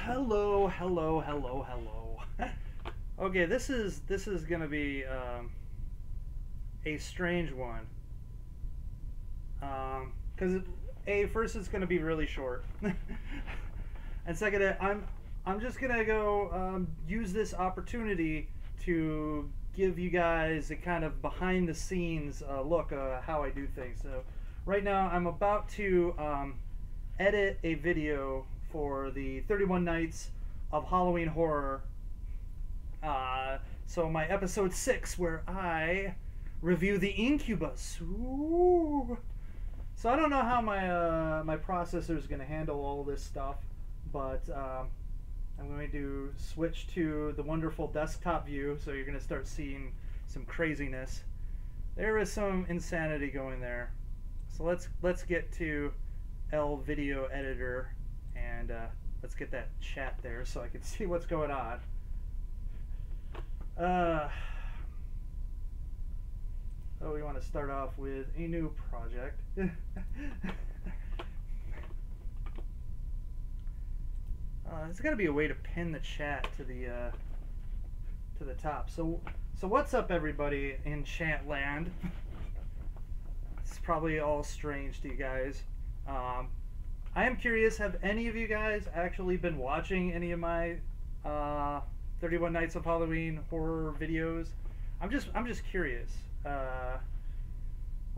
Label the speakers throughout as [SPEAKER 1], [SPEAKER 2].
[SPEAKER 1] Hello, hello, hello, hello. Okay, this is gonna be a strange one. Because first it's gonna be really short, and second, I'm just gonna go use this opportunity to give you guys a kind of behind the scenes look how I do things. So right now I'm about to edit a video for the 31 Nights of Halloween Horror. So my episode 6 where I review the Incubus. Ooh. So I don't know how my processor is going to handle all this stuff, but I'm going to switch to the wonderful desktop view, so you're going to start seeing some craziness. There is some insanity going there. So let's get to L Video Editor and let's get that chat there so I can see what's going on. Oh, we want to start off with a new project. There's got to be a way to pin the chat to the top. So what's up, everybody in chat land? It's probably all strange to you guys. I am curious, have any of you guys actually been watching any of my 31 Nights of Halloween horror videos? I'm just curious.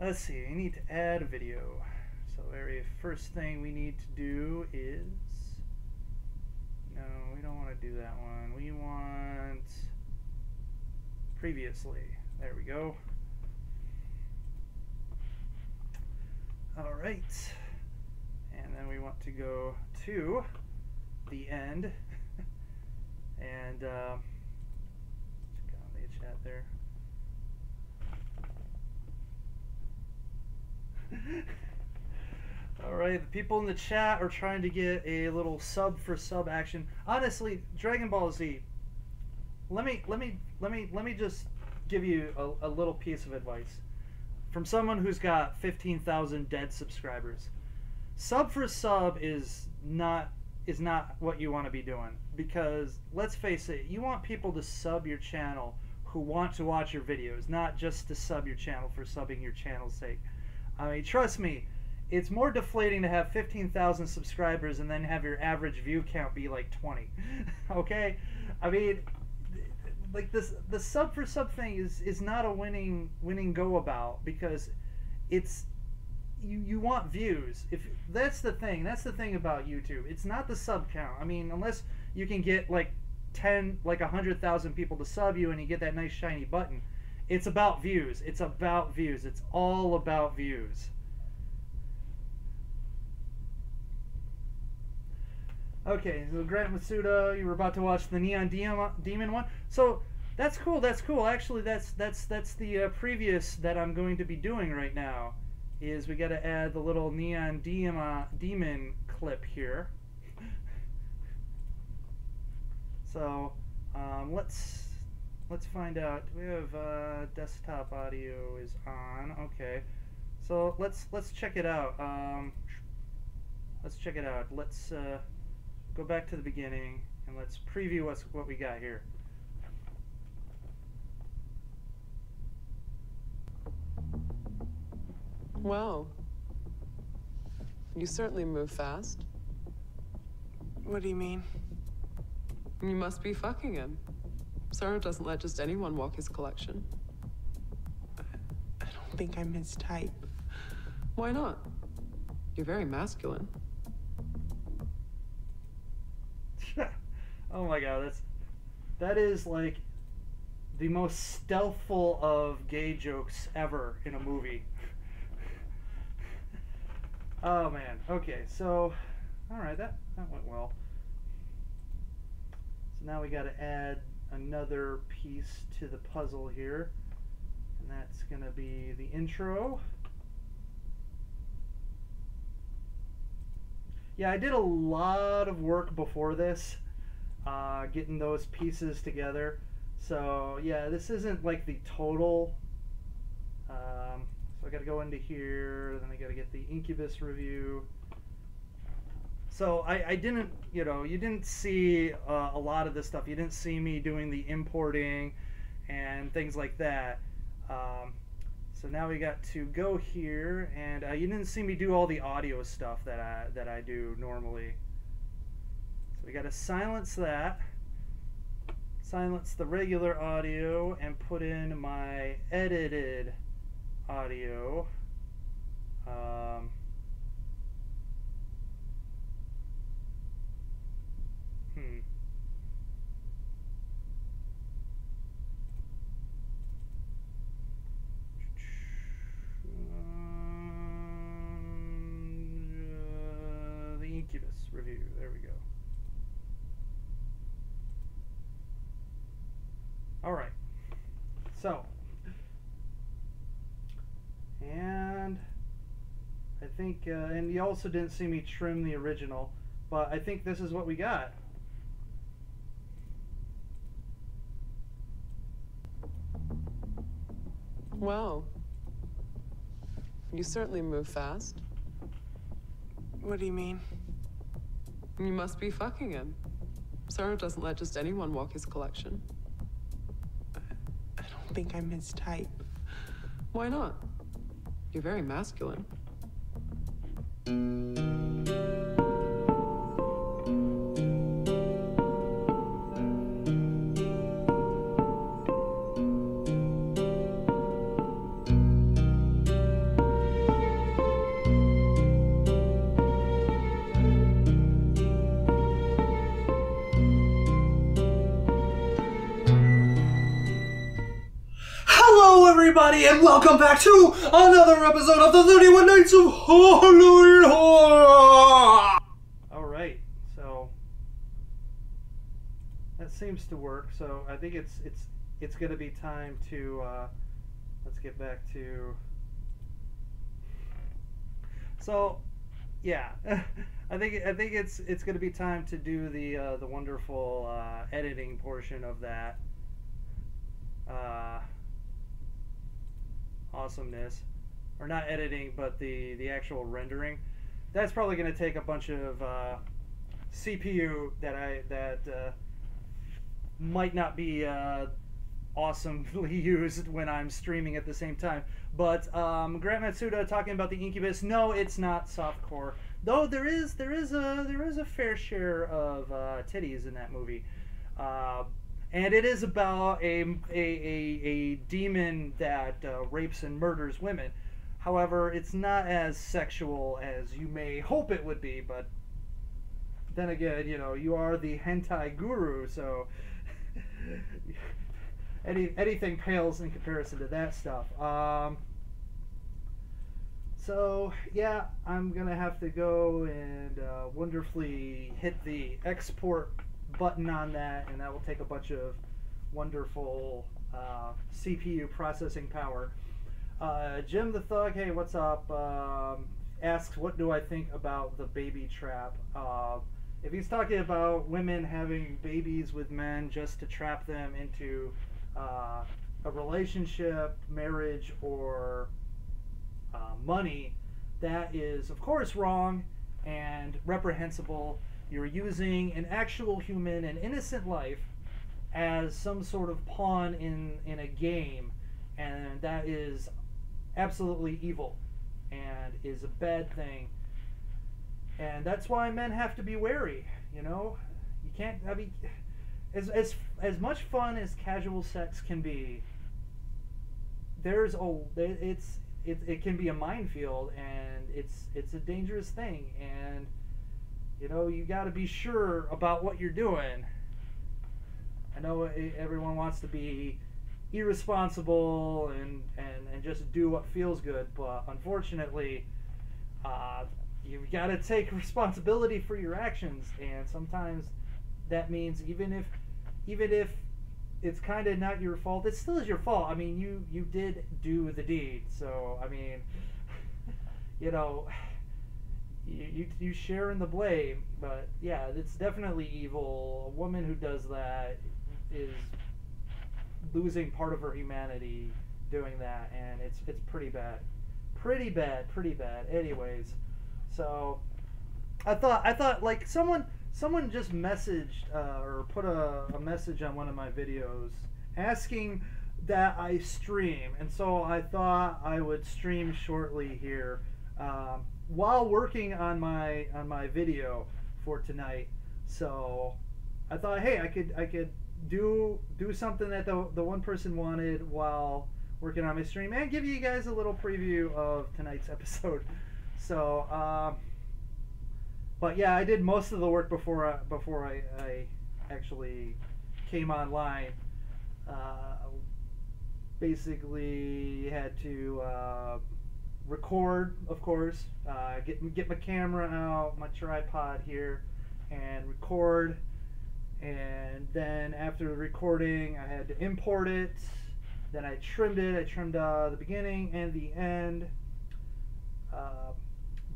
[SPEAKER 1] Let's see, I need to add a video. So very first thing we need to do is, no, we don't want to do that one. We want previously. There we go. All right. And then we want to go to the end and check out the chat there. All right, the people in the chat are trying to get a little sub for sub action. Honestly, Dragon Ball Z, let me just give you a little piece of advice from someone who's got 15,000 dead subscribers. Sub for sub is not what you want to be doing, because let's face it, you want people to sub your channel who want to watch your videos, not just to sub your channel for subbing your channel's sake. I mean, trust me, it's more deflating to have 15,000 subscribers and then have your average view count be like 20. Okay? I mean, like the sub for sub thing is not a winning go about, because it's you want views. If that's the thing about YouTube. It's not the sub count. I mean, unless you can get like 100,000 people to sub you and you get that nice shiny button. It's about views. It's about views. It's all about views. Okay, so Grant Masuda, you were about to watch the Neon Demon one. So that's cool. That's cool. Actually, that's the previous that I'm going to be doing right now. Is we got to add the little Neon Demon clip here. So let's find out. We have desktop audio is on. Okay, so let's check it out. Let's check it out. Let's go back to the beginning and let's preview what we got here.
[SPEAKER 2] Well, you certainly move fast.
[SPEAKER 3] What do you mean?
[SPEAKER 2] You must be fucking him. Sarah doesn't let just anyone walk his collection.
[SPEAKER 3] I don't think I'm his type.
[SPEAKER 2] Why not? You're very masculine.
[SPEAKER 1] Oh my god, that is like the most stealthful of gay jokes ever in a movie. Oh man. Okay, so alright, that went well. So now we gotta add another piece to the puzzle here. And that's gonna be the intro. Yeah, I did a lot of work before this, getting those pieces together. So yeah, this isn't like the total. So I gotta go into here, then I gotta get the Incubus review. So I didn't, you know, you didn't see a lot of this stuff. You didn't see me doing the importing and things like that. So now we got to go here, and you didn't see me do all the audio stuff that I do normally. So we got to silence that, silence the regular audio, and put in my edited audio. The Incubus review. There we go. All right. So, and I think, and you also didn't see me trim the original, but I think this is what we got.
[SPEAKER 2] Well, you certainly move fast.
[SPEAKER 3] What do you mean?
[SPEAKER 2] You must be fucking him. Sarah doesn't let just anyone walk his collection.
[SPEAKER 3] I don't think I'm his type.
[SPEAKER 2] Why not? You're very masculine.
[SPEAKER 1] Hello, everybody, and welcome back to another episode of the 31 Nights of Halloween Horror! Alright, so that seems to work, so I think it's gonna be time to, let's get back to, so, yeah, I think it's gonna be time to do the wonderful, editing portion of that, awesomeness, or not editing, but the actual rendering. That's probably going to take a bunch of CPU that might not be awesomely used when I'm streaming at the same time. But Grant Matsuda talking about the Incubus. No, it's not softcore, though. There is a fair share of titties in that movie. And it is about a demon that rapes and murders women. However, it's not as sexual as you may hope it would be, but then again, you know, you are the hentai guru, so anything pales in comparison to that stuff. So, yeah, I'm going to have to go and wonderfully hit the export button on that, and that will take a bunch of wonderful CPU processing power. Jim the Thug, hey, what's up? Asks, what do I think about the baby trap? If he's talking about women having babies with men just to trap them into a relationship, marriage, or money, that is, of course, wrong and reprehensible. You're using an actual human, an innocent life, as some sort of pawn in a game, and that is absolutely evil and is a bad thing. And that's why men have to be wary. You know, you can't. I mean, as much fun as casual sex can be, it can be a minefield, and it's a dangerous thing, and you know, you got to be sure about what you're doing. I know everyone wants to be irresponsible and just do what feels good, but unfortunately, you've got to take responsibility for your actions, and sometimes that means even if it's kind of not your fault, it still is your fault. I mean, you did do the deed, so I mean, you know, you share in the blame, but yeah, it's definitely evil. A woman who does that is losing part of her humanity doing that, and it's pretty bad. Anyways, so I thought like someone just messaged or put a message on one of my videos asking that I stream, and so I thought I would stream shortly here while working on my video for tonight. So I thought, hey, I could do something that the one person wanted while working on my stream, and give you guys a little preview of tonight's episode. So, but yeah, I did most of the work before I actually came online. Basically, had to record, of course, get my camera out, my tripod here, and record. And then after recording, I had to import it. Then I trimmed it. I trimmed the beginning and the end.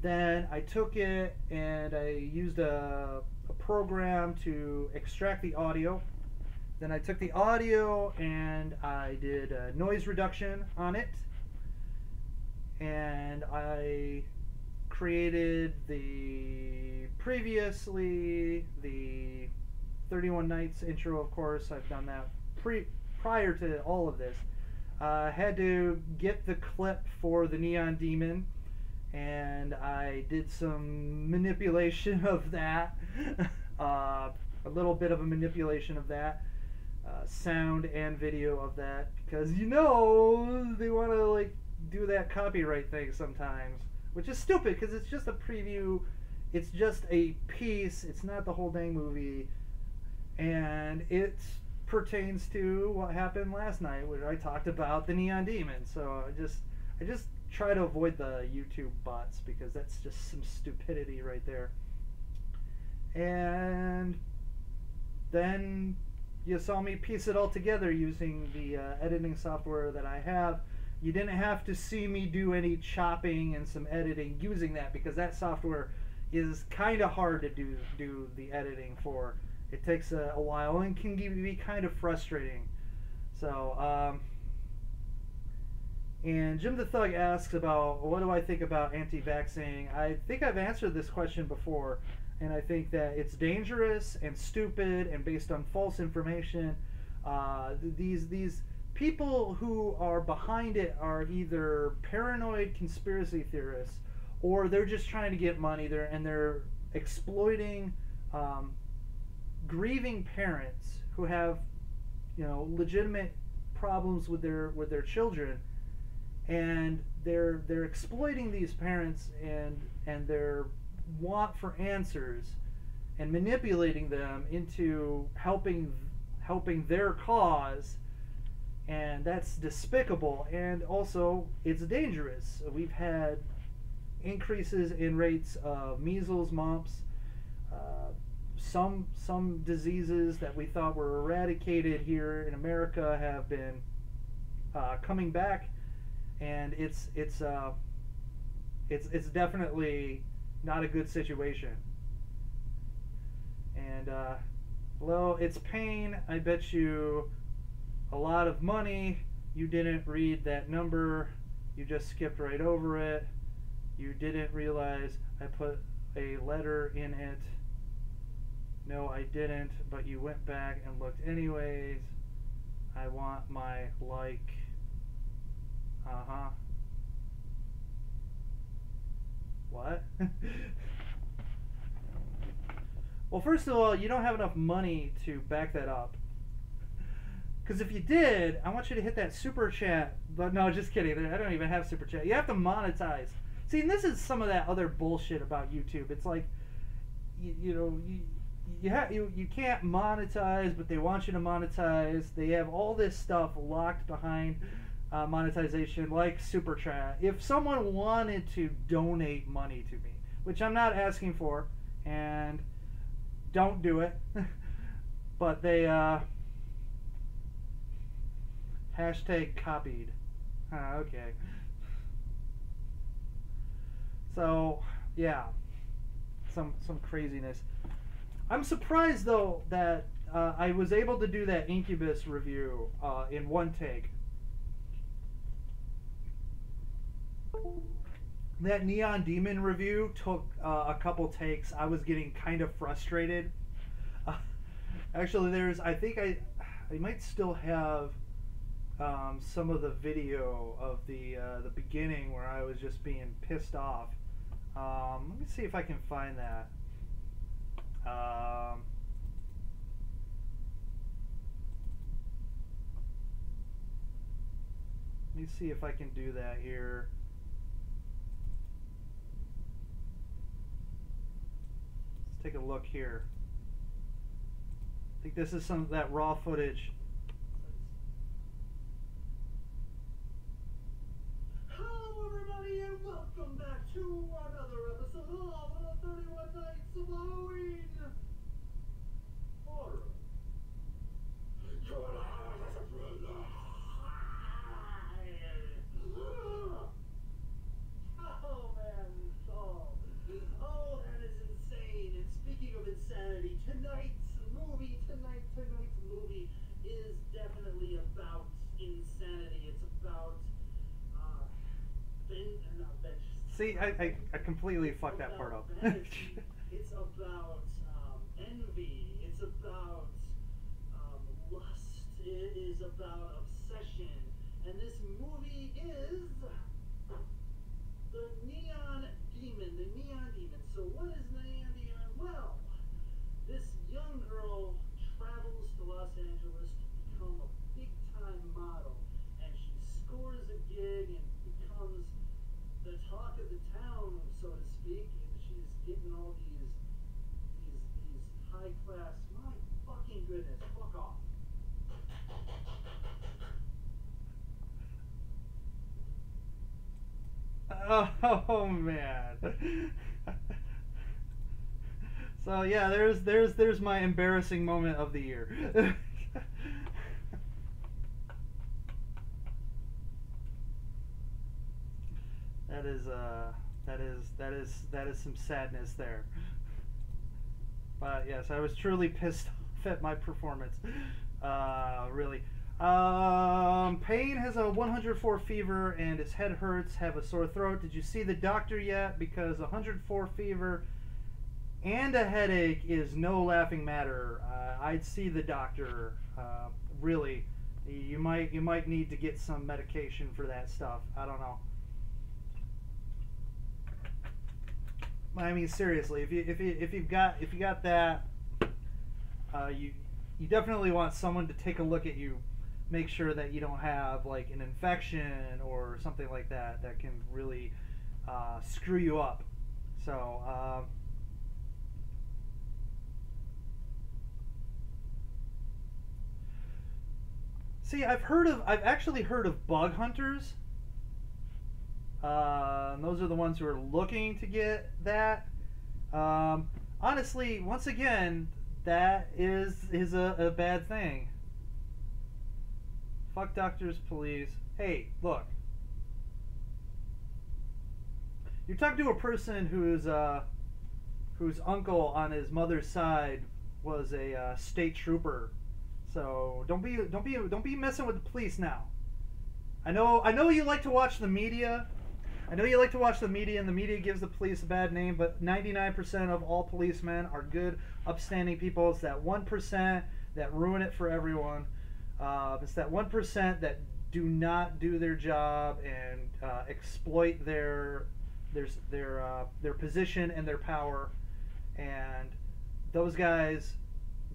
[SPEAKER 1] Then I took it and I used a program to extract the audio. Then I took the audio and I did noise reduction on it. And I created the 31 Nights intro, of course. I've done that prior to all of this. Had to get the clip for the Neon Demon, and I did some manipulation of that. A little bit of a manipulation of that. Sound and video of that, because they want to like do that copyright thing sometimes, which is stupid because it's just a preview, it's just a piece, it's not the whole dang movie, and it pertains to what happened last night where I talked about the Neon Demon. So I just try to avoid the YouTube bots because that's just some stupidity right there. And then you saw me piece it all together using the editing software that I have. You didn't have to see me do any chopping and some editing using that, because that software is kind of hard to do the editing for. It takes a while and can be kind of frustrating. So, and Jim the Thug asks about what do I think about anti-vaxxing. I think I've answered this question before. And I think that it's dangerous and stupid and based on false information. These people who are behind it are either paranoid conspiracy theorists, or they're just trying to get money. They're exploiting grieving parents who have, legitimate problems with their children, and they're exploiting these parents and their want for answers and manipulating them into helping their cause, and that's despicable, and also it's dangerous. We've had increases in rates of measles, mumps, some diseases that we thought were eradicated here in America have been coming back, and it's definitely not a good situation. And well, it's pain. I bet you a lot of money. You didn't read that number. You just skipped right over it. You didn't realize I put a letter in it. No, I didn't, but you went back and looked anyways. I want my like. What? Well, first of all, you don't have enough money to back that up. Because if you did, I want you to hit that super chat. But no, just kidding. I don't even have super chat. You have to monetize. See, and this is some of that other bullshit about YouTube. It's like, you can't monetize, but they want you to monetize. They have all this stuff locked behind monetization, like super chat. If someone wanted to donate money to me, which I'm not asking for, and don't do it, but they hashtag copied. Okay. So yeah, some craziness. I'm surprised though that I was able to do that Incubus review in one take. that Neon Demon review took a couple takes. I was getting kind of frustrated. Uh, Actually, I think I might still have some of the video of the beginning where I was just being pissed off. Let me see if I can find that. Let me see if I can do that here. Let's take a look here. I think this is some of that raw footage.
[SPEAKER 4] Hello everybody and welcome back to another episode of 31 Nights of Halloween Horror. Oh man, oh that is insane. And speaking of insanity, tonight's movie is definitely about insanity. It's about
[SPEAKER 1] See, I completely fucked that part up.
[SPEAKER 4] It's about envy. It's about lust. It is about obsession. And this movie is the Neon Demon. The Neon Demon. So what is the Neon Demon? Well, this young girl travels to Los Angeles to become a big-time model. And she scores a gig and becomes the talk of the town, so to speak, and she's getting all these high class. My fucking goodness, fuck off.
[SPEAKER 1] Oh man. So yeah, there's my embarrassing moment of the year. That is some sadness there. But yes, I was truly pissed off at my performance. Really. Payne has a 104 fever and his head hurts, have a sore throat. Did you see the doctor yet? Because 104 fever and a headache is no laughing matter. I'd see the doctor. Really, you might need to get some medication for that stuff. I don't know. I mean, seriously, if you got that, you definitely want someone to take a look at you, make sure that you don't have like an infection or something like that that can really screw you up. So. See, I've actually heard of bug hunters. Those are the ones who are looking to get that. Honestly, once again, that is a bad thing. Fuck doctors, police. Hey, look. You're talking to a person whose uncle on his mother's side was a state trooper. So don't be messing with the police now. I know you like to watch the media. I know you like to watch the media, and the media gives the police a bad name, but 99% of all policemen are good, upstanding people. It's that 1% that ruin it for everyone. It's that 1% that do not do their job and exploit their position and their power, and those guys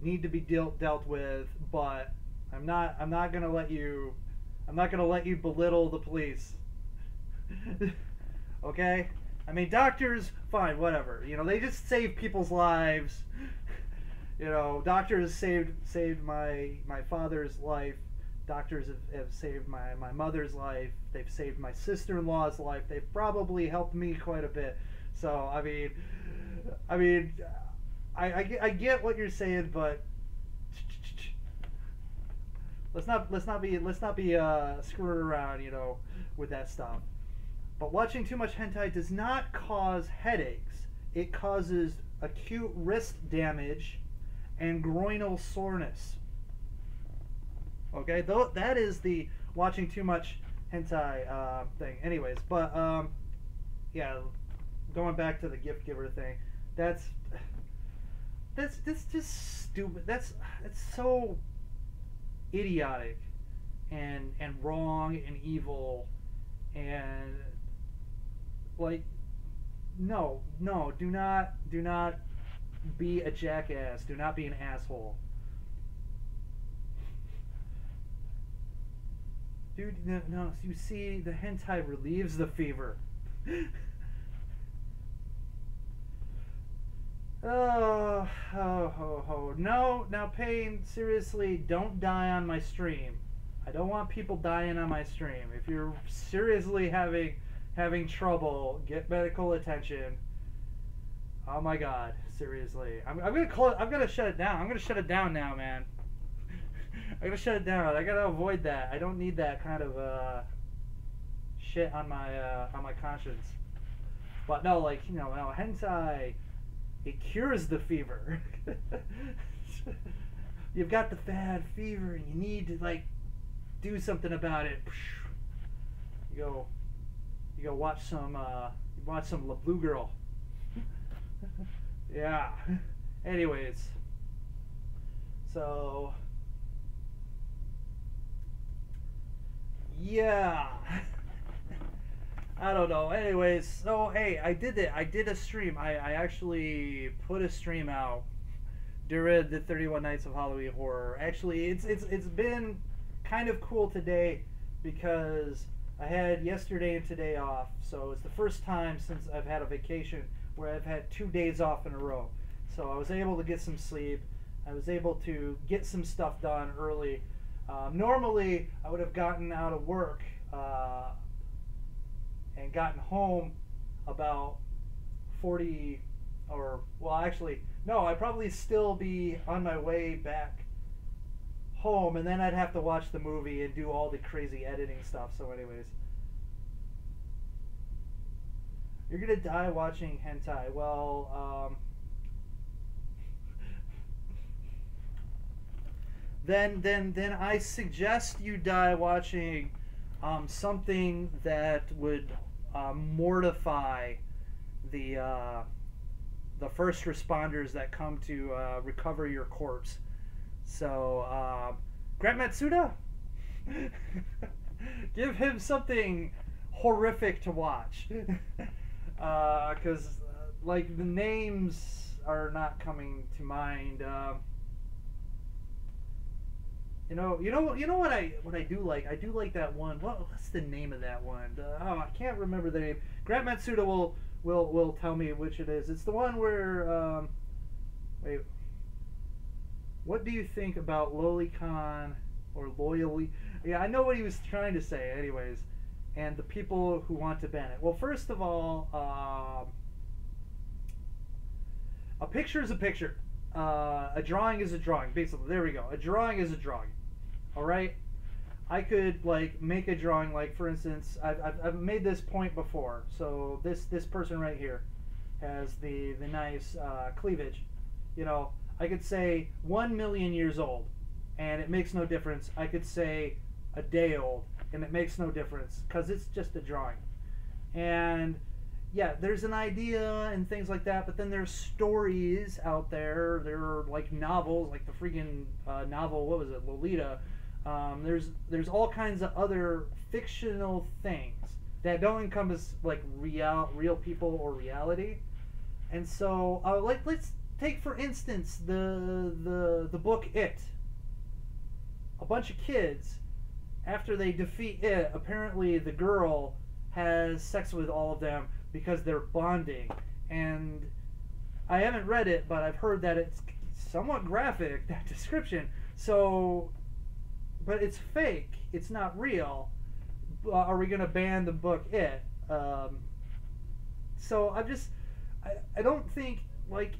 [SPEAKER 1] need to be dealt with. But I'm not gonna let you belittle the police. Okay? I mean, doctors, fine, whatever. You know, they just save people's lives. You know, doctors saved my father's life. Doctors have saved my mother's life. They've saved my sister-in-law's life. They've probably helped me quite a bit. So, I mean, I get what you're saying, but let's not be screwing around, you know, with that stuff. But watching too much hentai does not cause headaches. It causes acute wrist damage and groinal soreness. Okay, though that is the watching too much hentai thing. Anyways, but yeah, going back to the gift giver thing, that's just stupid. That's so idiotic and wrong and evil and like no, do not be a jackass. Do not be an asshole. Dude, no, you see, the hentai relieves the fever. No, now Payne, seriously, don't die on my stream. I don't want people dying on my stream. If you're seriously having trouble, get medical attention. Oh my god, seriously. I'm gonna shut it down. I'm gonna shut it down now, man. I'm gonna shut it down. I gotta avoid that. I don't need that kind of shit on my conscience. But no, like, you know, hentai, it cures the fever. You've got the bad fever and you need to like do something about it. You go watch some La Blue Girl. Yeah. Anyways, so yeah. I don't know. Anyways, so hey, I did it. I did a stream. I actually put a stream out during the 31 Nights of Halloween Horror. Actually, it's been kind of cool today because I had yesterday and today off. So it's the first time since I've had a vacation where I've had 2 days off in a row. So I was able to get some sleep. I was able to get some stuff done early. Normally, I would have gotten out of work and gotten home about 40, or, well, actually, no, I'd probably still be on my way back home, and then I'd have to watch the movie and do all the crazy editing stuff. So anyways, you're gonna die watching hentai. Well, then I suggest you die watching something that would mortify the first responders that come to recover your corpse. So, Grant Matsuda, give him something horrific to watch, because like the names are not coming to mind. You know what I do like? I do like that one. What's the name of that one? I can't remember the name. Grant Matsuda will tell me which it is. It's the one where wait. What do you think about Lolicon or loyally? Yeah, I know what he was trying to say. Anyways, and the people who want to ban it. Well, first of all, a picture is a picture. A drawing is a drawing. Basically, there we go. A drawing is a drawing. All right. I could like make a drawing. Like for instance, I've made this point before. So this person right here has the nice cleavage. You know, I could say 1 million years old, and it makes no difference. I could say a day old, and it makes no difference because it's just a drawing. And yeah, there's an idea and things like that, but then there's stories out there. There are like novels, like the freaking novel, what was it, Lolita. There's all kinds of other fictional things that don't encompass like real people or reality. And so, like, let's take for instance the book It. A bunch of kids, after they defeat It, apparently the girl has sex with all of them because they're bonding. And I haven't read it, but I've heard that it's somewhat graphic, that description. So, but it's fake. It's not real. Are we going to ban the book It? So I don't think, like,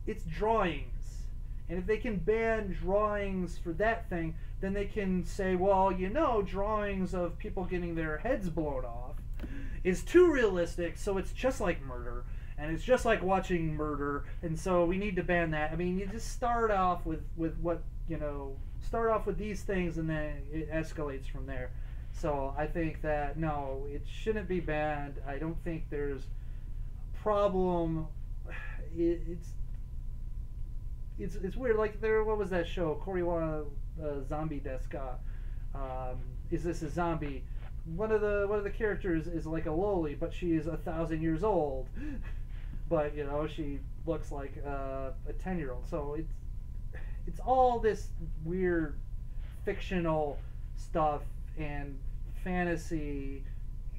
[SPEAKER 1] it's drawings. And if they can ban drawings for that thing, then they can say, well, you know, drawings of people getting their heads blown off is too realistic, so it's just like murder. And it's just like watching murder, and so we need to ban that. I mean, you just start off with what, you know, start off with these things, and then it escalates from there. So I think that no, it shouldn't be banned. I don't think there's a problem. It's weird. Like there, what was that show? Koriwa Zombie Deska. Is this a zombie? One of the characters is like a loli, but she is 1,000 years old. But you know she looks like a 10-year-old. So it's all this weird fictional stuff and fantasy,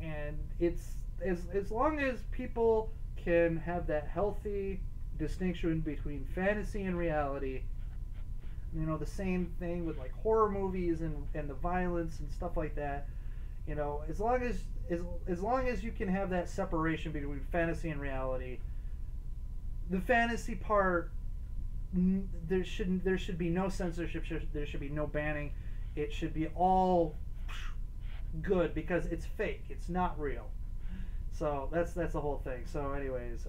[SPEAKER 1] and it's as long as people can have that healthy distinction between fantasy and reality. You know, the same thing with like horror movies and the violence and stuff like that. You know, as long as you can have that separation between fantasy and reality, the fantasy part, there should be no censorship. There should be no banning. It should be all good because it's fake. It's not real. So that's the whole thing. So anyways,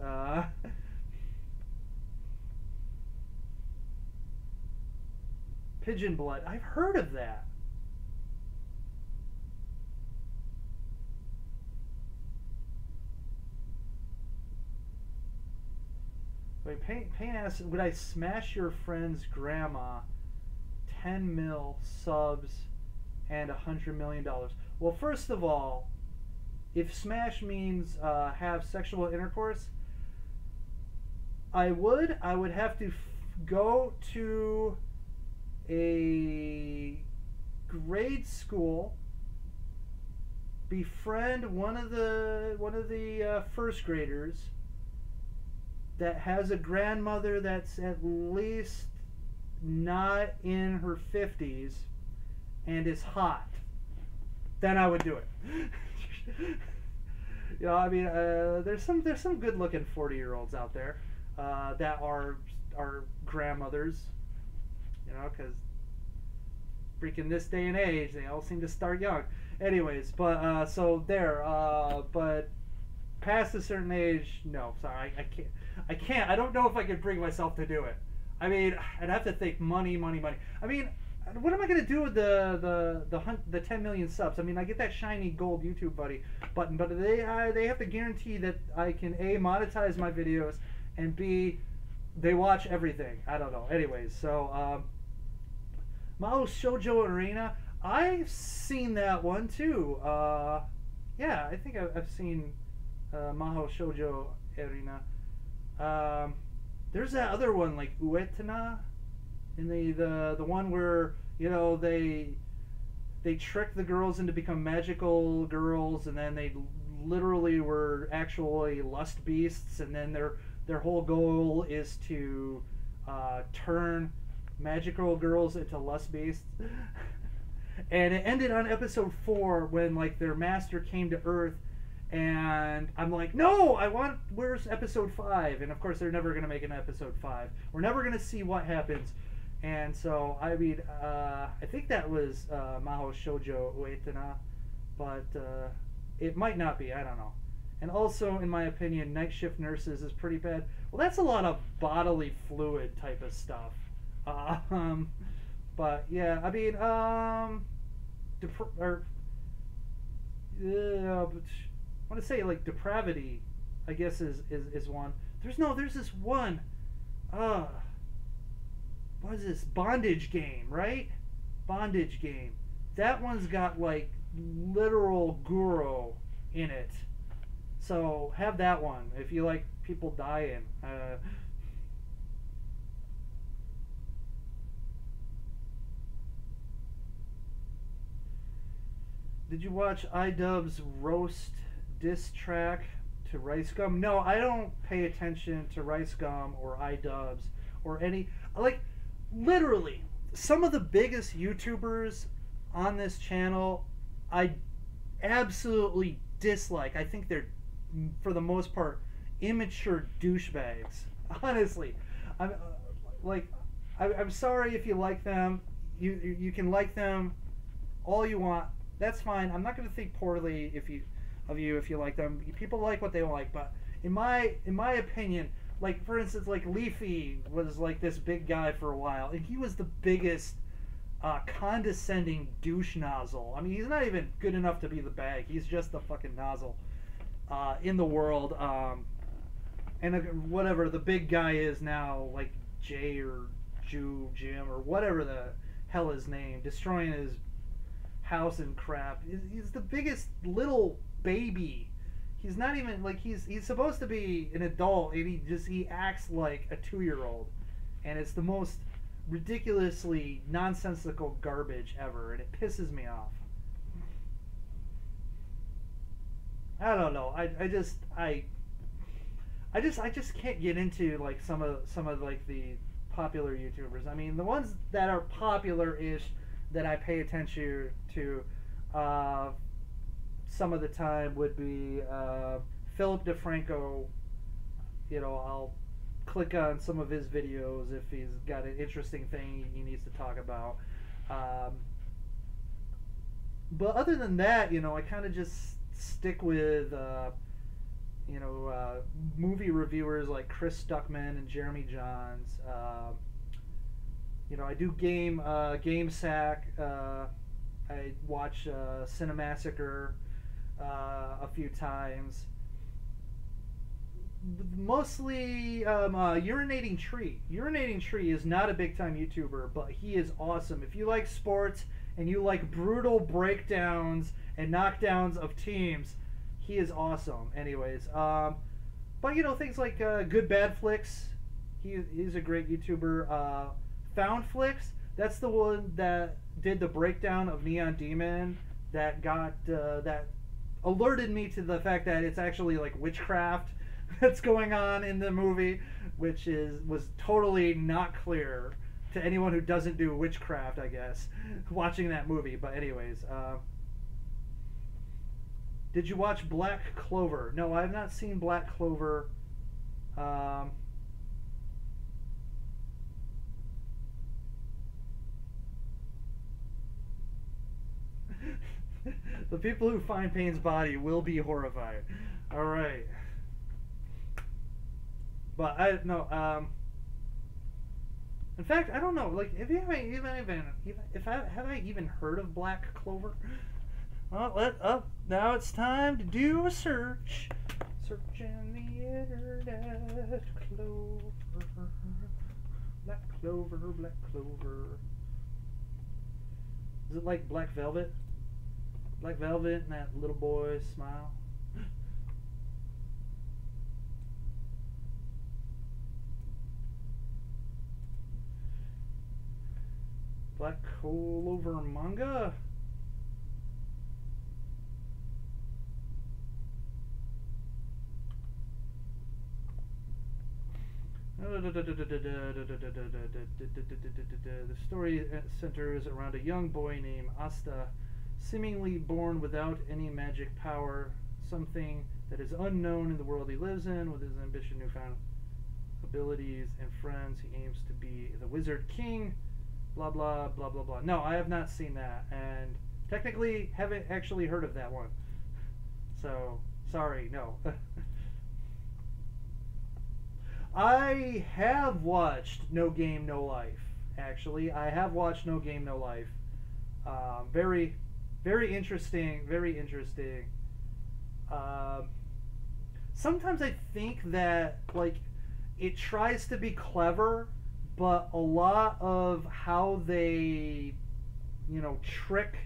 [SPEAKER 1] pigeon blood. I've heard of that. Wait, Payne asks, would I smash your friend's grandma? 10 mil subs and $100 million. Well, first of all, if smash means have sexual intercourse, I would have to go to a grade school, befriend one of the first graders that has a grandmother that's at least not in her 50s and is hot. Then I would do it. You know, I mean, there's some good looking 40-year-olds out there that are grandmothers. You know, because freaking this day and age, they all seem to start young. Anyways, but so there. But past a certain age, no, sorry, I can't. I don't know if I could bring myself to do it. I mean, I'd have to think money. I mean, what am I gonna do with the 10 million subs? I mean, I get that shiny gold YouTube button, but they have to guarantee that I can A, monetize my videos, and B, they watch everything. I don't know. Anyways, so Mao Shoujo Arena, I've seen that one too. Yeah, I think I've seen Maho Shoujo Arena. There's that other one like Uetana, in the one where, you know, they trick the girls into become magical girls, and then they literally were actually lust beasts, and then their whole goal is to turn magical girls into lust beasts. And it ended on episode 4 when like their master came to Earth, and I'm like, no, where's episode 5? And of course they're never gonna make an episode 5. We're never gonna see what happens. And so I mean, I think that was Maho Shoujo Uetana, but it might not be. I don't know. And also, in my opinion, Night Shift Nurses is pretty bad. Well, that's a lot of bodily fluid type of stuff. But yeah, I mean, I want to say like depravity, I guess is one. There's this one. What is this? Bondage Game, right? Bondage Game. That one's got like literal guru in it. So have that one if you like people dying. Did you watch iDubbbz's roast diss track to Rice Gum? No, I don't pay attention to Rice Gum or iDubbbz or any, like, literally some of the biggest YouTubers on this channel I absolutely dislike. I think they're, for the most part, immature douchebags. Honestly, I'm sorry if you like them. You can like them all you want. That's fine. I'm not going to think poorly if you like them. People like what they like, but in my opinion, like for instance, like Leafy was like this big guy for a while, and he was the biggest condescending douche nozzle. I mean, he's not even good enough to be the bag. He's just the fucking nozzle in the world. And whatever the big guy is now, like Jay or Jim or whatever the hell his name, destroying his house and crap. He's the biggest little baby. He's not even like he's supposed to be an adult, and he acts like a 2-year-old, and it's the most ridiculously nonsensical garbage ever, and it pisses me off. I don't know. I just can't get into like some of like the popular YouTubers. I mean, the ones that are popular-ish that I pay attention to some of the time would be Philip DeFranco. You know, I'll click on some of his videos if he's got an interesting thing he needs to talk about. But other than that, you know, I kind of just stick with movie reviewers like Chris Stuckman and Jeremy Johns. You know, I do Game Sack. I watch Cinemassacre a few times. Mostly Urinating Tree. Urinating Tree is not a big time YouTuber, but he is awesome. If you like sports and you like brutal breakdowns and knockdowns of teams, he is awesome. Anyways, but you know, things like Good Bad Flicks, he's a great YouTuber. Found Flicks, that's the one that did the breakdown of Neon Demon that got that alerted me to the fact that it's actually like witchcraft that's going on in the movie, which was totally not clear to anyone who doesn't do witchcraft, I guess, watching that movie. But anyways, did you watch Black Clover? No, I have not seen Black Clover. The people who find Payne's body will be horrified. All right. But in fact, I don't know. Like, have I even heard of Black Clover? Now it's time to do a search. Searching the internet. Clover. Black Clover. Black Clover. Is it like Black Velvet? Black Velvet and that little boy smile. Black Clover manga? The story centers around a young boy named Asta, seemingly born without any magic power, something that is unknown in the world he lives in. With his ambition, newfound abilities, and friends, he aims to be the Wizard King. Blah blah blah blah blah. No, I have not seen that, and technically haven't actually heard of that one. So sorry, no. I have watched No Game No Life. Actually, I have watched No Game No Life. Very, very interesting. Very interesting. Sometimes I think that like it tries to be clever, but a lot of how they, you know, trick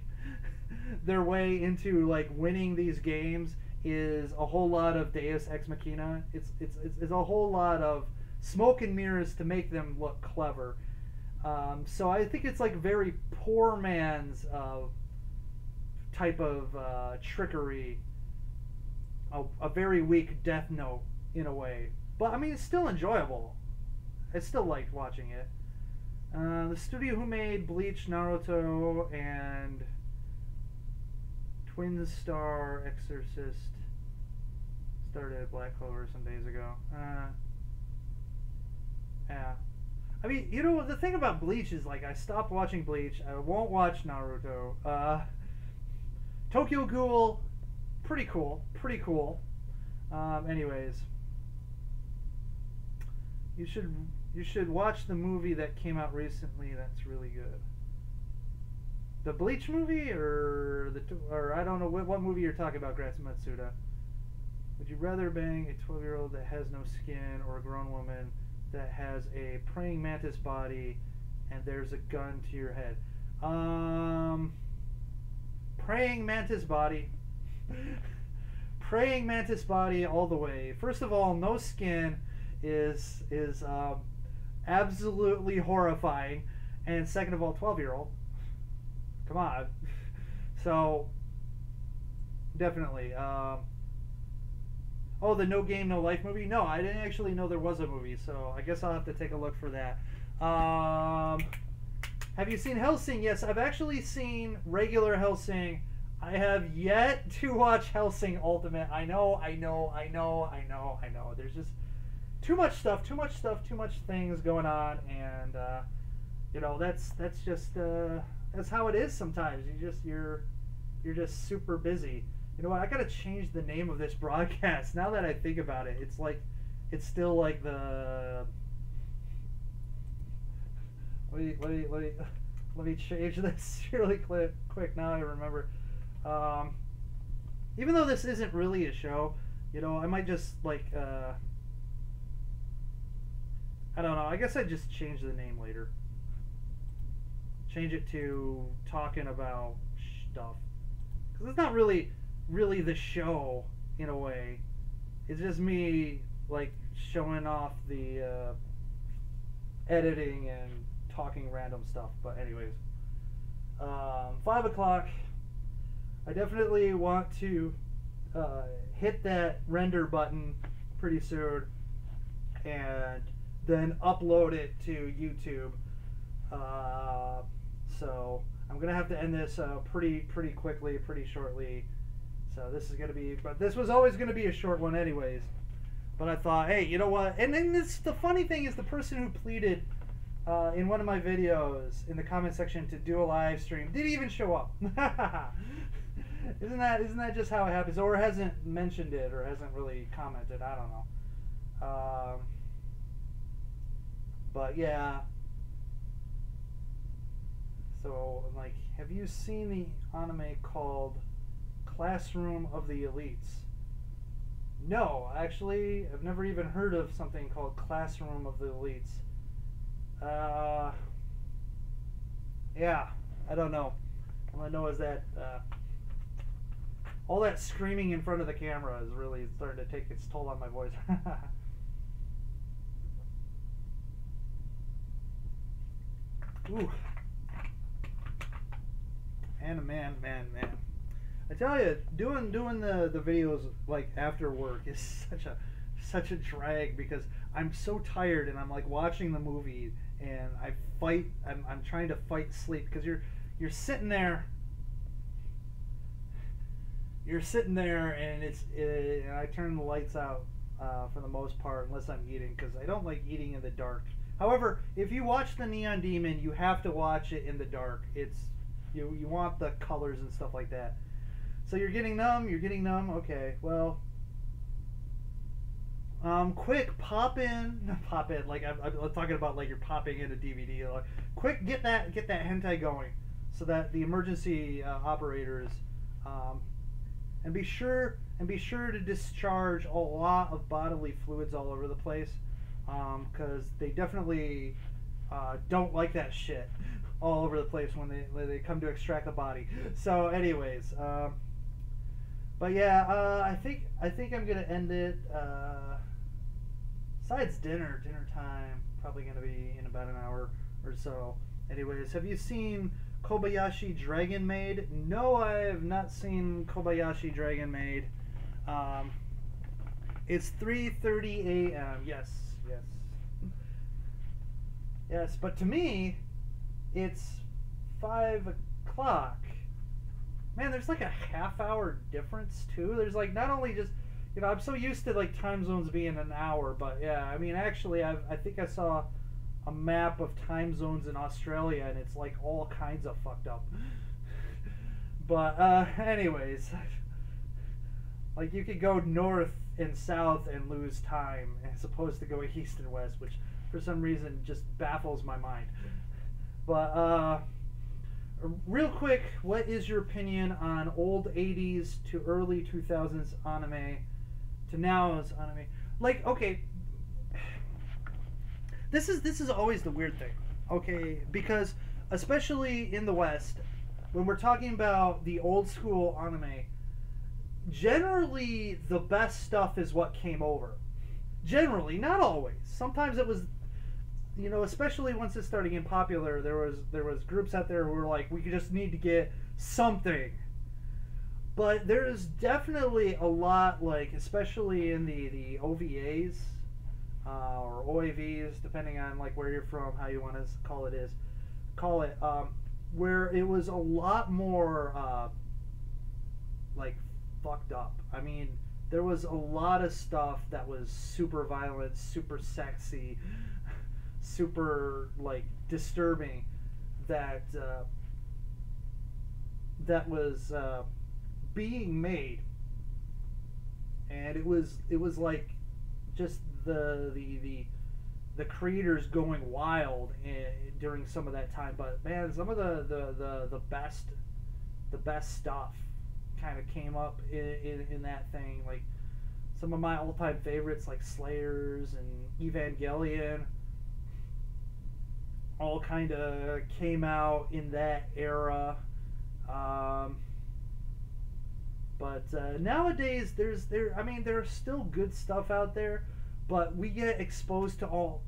[SPEAKER 1] their way into like winning these games is a whole lot of Deus Ex Machina. It's a whole lot of smoke and mirrors to make them look clever. So I think it's like very poor man's type of trickery. A very weak Death Note in a way, but I mean it's still enjoyable. I still liked watching it. The studio who made Bleach, Naruto, and Twin Star Exorcist started Black Clover some days ago. Yeah. I mean, you know, the thing about Bleach is, like, I stopped watching Bleach. I won't watch Naruto. Tokyo Ghoul, pretty cool. Pretty cool. Anyways. You should watch the movie that came out recently. That's really good. The Bleach movie, or or I don't know what movie you're talking about, Grass Matsuda. Would you rather bang a 12-year-old that has no skin or a grown woman that has a praying mantis body and there's a gun to your head? Praying mantis body. Praying mantis body all the way. First of all, no skin is absolutely horrifying, and second of all, 12-year-old. Come on. So definitely. Oh, the No Game No Life movie? No, I didn't actually know there was a movie, so I guess I'll have to take a look for that. Have you seen Hellsing? Yes, I've actually seen regular Hellsing. I have yet to watch Hellsing Ultimate. I know. There's just too much stuff, too much things going on, and you know, that's just that's how it is sometimes. You're just super busy. You know what? I gotta change the name of this broadcast. Now that I think about it, it's still like the. Let me change this really quick. Now I remember. Even though this isn't really a show, you know, I might just like I don't know. I guess I'd just change the name later. Change it to talking about stuff, because it's not really the show in a way. It's just me like showing off the editing and talking random stuff. But anyways, 5 o'clock. I definitely want to hit that render button pretty soon and then upload it to YouTube. So I'm gonna have to end this pretty quickly, pretty shortly. So this is gonna be, but this was always gonna be a short one anyways. But I thought, hey, you know what? And then the funny thing is, the person who pleaded in one of my videos in the comment section to do a live stream didn't even show up. Isn't that just how it happens? Or hasn't mentioned it, or hasn't really commented. I don't know. But yeah. So, like, have you seen the anime called Classroom of the Elites? No, actually, I've never even heard of something called Classroom of the Elites. Yeah, I don't know. All I know is that all that screaming in front of the camera is really starting to take its toll on my voice. Ooh. And man. I tell you, doing the videos like after work is such a drag, because I'm so tired and I'm like watching the movie and I'm trying to fight sleep, because you're sitting there. You're sitting there, and and I turn the lights out for the most part, unless I'm eating, because I don't like eating in the dark. However, if you watch the Neon Demon, you have to watch it in the dark. You want the colors and stuff like that. So you're getting numb. Okay, well, quick, pop in. Like I'm talking about, like you're popping in a DVD. Like, quick, get that hentai going, so that the emergency operators, and be sure to discharge a lot of bodily fluids all over the place, because they definitely don't like that shit all over the place when they come to extract the body. So anyways, but yeah, I think I'm gonna end it. Besides dinner time, probably gonna be in about an hour or so. Anyways, have you seen Kobayashi Dragon Maid? No, I have not seen Kobayashi Dragon Maid. It's 3:30 a.m. Yes, but to me, it's 5 o'clock. Man, there's like a half-hour difference too. There's like, not only just, you know, I'm so used to like time zones being an hour, but yeah, I mean, actually, I think I saw a map of time zones in Australia, and it's like all kinds of fucked up. But anyways, like you could go north and south and lose time, as opposed to going east and west, which for some reason just baffles my mind. But real quick, what is your opinion on old 80s to early 2000s anime to now's anime? Like, okay, this is always the weird thing, okay? Because especially in the West, when we're talking about the old school anime, generally the best stuff is what came over. Generally, not always. Sometimes it was, you know, especially once it started getting popular, there was groups out there who were like, we just need to get something. But there's definitely a lot, like, especially in the OVAs or OAVs, depending on like where you're from, how you want to call it, where it was a lot more like fucked up. I mean, there was a lot of stuff that was super violent, super sexy, super like disturbing that was being made, and it was like just the creators going wild during some of that time. But man, some of the best stuff kind of came up in that thing. Like some of my all-time favorites, like Slayers and Evangelion, all kind of came out in that era. But nowadays, there's still good stuff out there, but we get exposed to a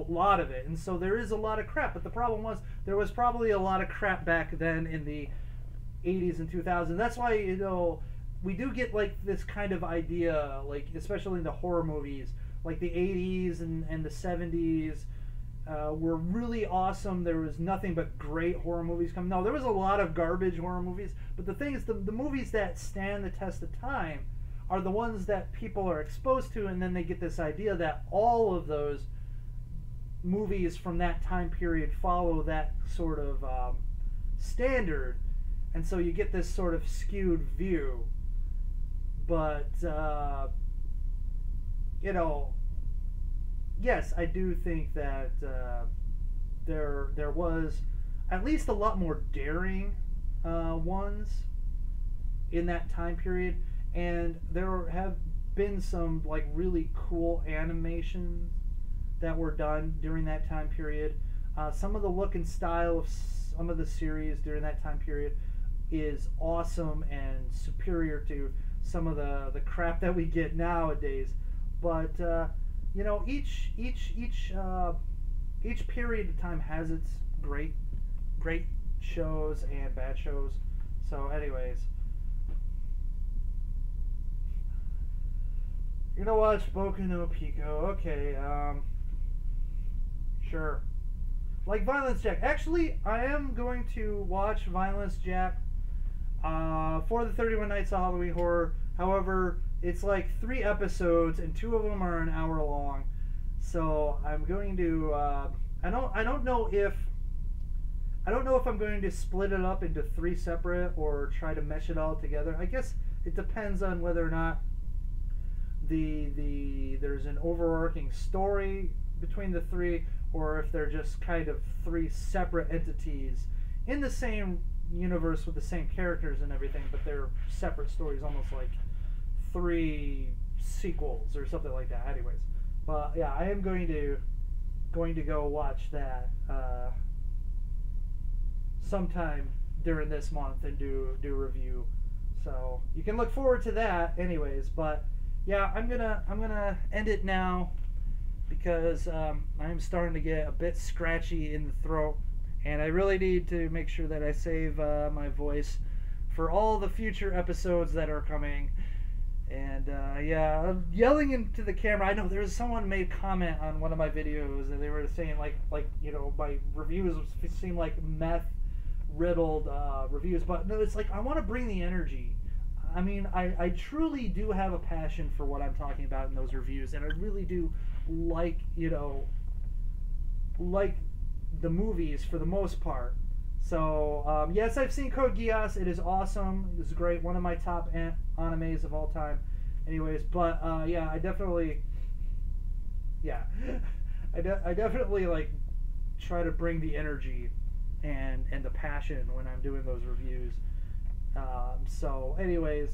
[SPEAKER 1] lot of it, and so there is a lot of crap. But the problem was there was probably a lot of crap back then in the 80s and 2000s. That's why, you know, we do get like this kind of idea, like especially in the horror movies, like the 80s and the 70s were really awesome. There was nothing but great horror movies coming. No, there was a lot of garbage horror movies, but the thing is, the movies that stand the test of time are the ones that people are exposed to, and then they get this idea that all of those movies from that time period follow that sort of standard, and so you get this sort of skewed view. But you know, yes, I do think that there was at least a lot more daring ones in that time period, and there have been some like really cool animations that were done during that time period. Some of the look and style of some of the series during that time period is awesome and superior to some of the crap that we get nowadays. But you know, each period of time has its great shows and bad shows. So anyways, you're gonna watch Boku no Pico. Okay, sure. Like Violence Jack. Actually, I am going to watch Violence Jack for the 31 Nights of Halloween Horror. However, it's like 3 episodes, and 2 of them are an hour long. So I'm going to. I don't know if I'm going to split it up into 3 separate or try to mesh it all together. I guess it depends on whether or not there's an overarching story between the 3, or if they're just kind of 3 separate entities in the same universe with the same characters and everything, but they're separate stories, almost like 3 sequels or something like that. Anyways, but yeah, I am going to go watch that sometime during this month and do a review. So you can look forward to that. Anyways, but yeah, I'm gonna end it now because I'm starting to get a bit scratchy in the throat, and I really need to make sure that I save my voice for all the future episodes that are coming. And yeah, I'm yelling into the camera. I know there's someone made comment on one of my videos, and they were saying like you know, my reviews seem like meth riddled reviews, but no, it's like I want to bring the energy. I mean, I truly do have a passion for what I'm talking about in those reviews, and I really do like, you know, like the movies for the most part. So yes, I've seen Code Geass. It is awesome. It's great. One of my top animes of all time. Anyways, but yeah, I definitely like try to bring the energy and the passion when I'm doing those reviews. So anyways,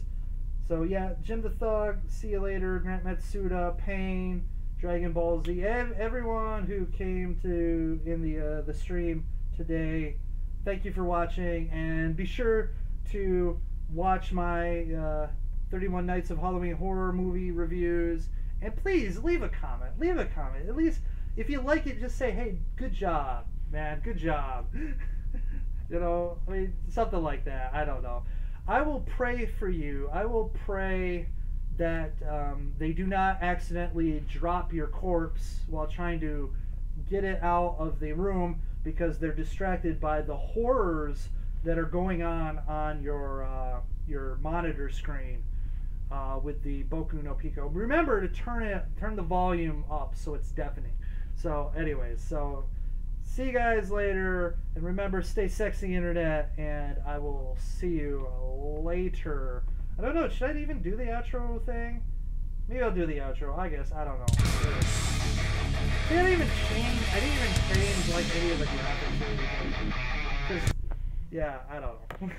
[SPEAKER 1] so yeah, Jim the Thug, see you later, Grant Matsuda, Pain, Dragon Ball Z, everyone who came to in the stream today, thank you for watching, and be sure to watch my 31 Nights of Halloween horror movie reviews, and please leave a comment, at least if you like it, just say, hey, good job, man, good job. You know, I mean, something like that. I don't know. I will pray for you. I will pray that they do not accidentally drop your corpse while trying to get it out of the room because they're distracted by the horrors that are going on your monitor screen with the Boku no Pico. Remember to turn the volume up so it's deafening. So anyways, so see you guys later, and remember, stay sexy, internet, and I will see you later. I don't know, should I even do the outro thing? Maybe I'll do the outro, I guess, I don't know. I didn't even change like any of the graphics or anything. Just, yeah, I don't know.